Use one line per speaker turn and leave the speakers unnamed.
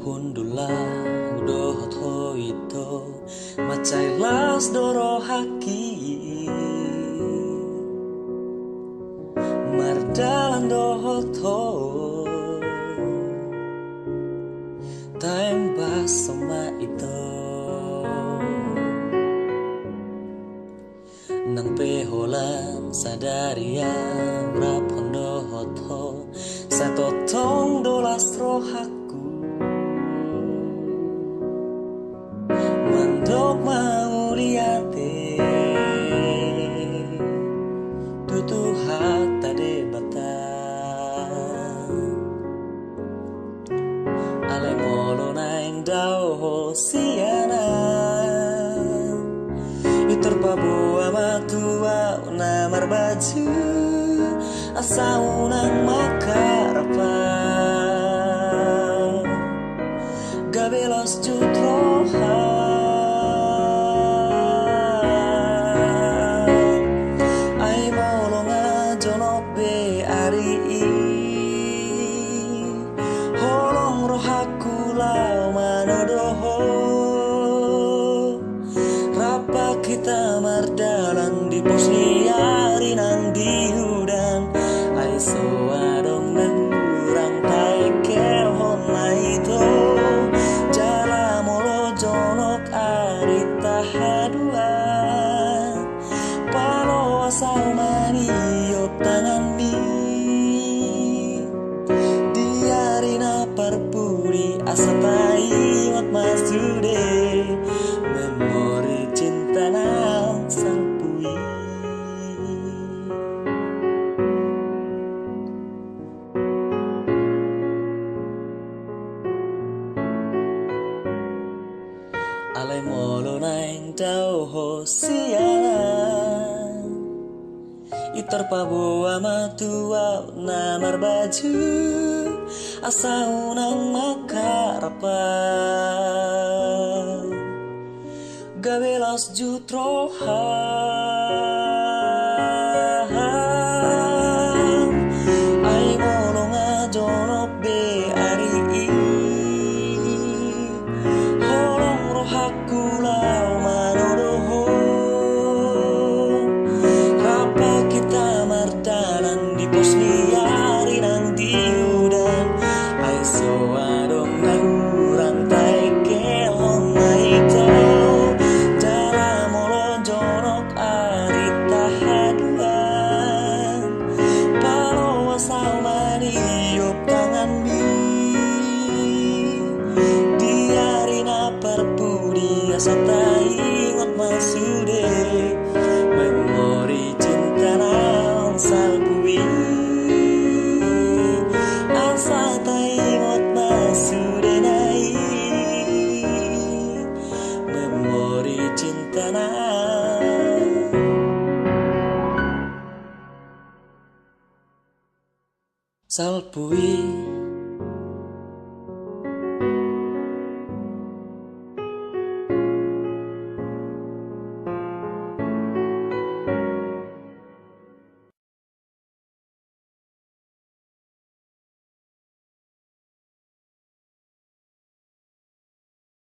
pundula udah hoito macai las doro haki mardalan dohoto time bas sama itu nang peholan sadaria rapondo hoto satu tong dolas rohaku mandok mau liate tutu hata debatan ale molo naing dao siana itur pabu ama tua na marbaju asa unang makarapa gabelos jutroha ai molonga jonobe ari holong rohaku lau manodoho rapa kita mardalan di pos liari nang diudan ai soadong nangurang taikel honna itu jala molo jonok arita haduan palo asal maniop tangan mi diarina parpuri asatai wat masude memori cinta nang sampui alai molo naing dao hosiana itar pabu ama tua na marbaju asa unang makarapa gabelas jutroha ai molonga jonok be ari holong rohaku lau manodoho rapa kita mardalan di pos liari nang diudan ai soadong nangurang taikel honna itu satai ngot masude memori cinta nang salbui asatai ngot masude nai memori cinta nang salbui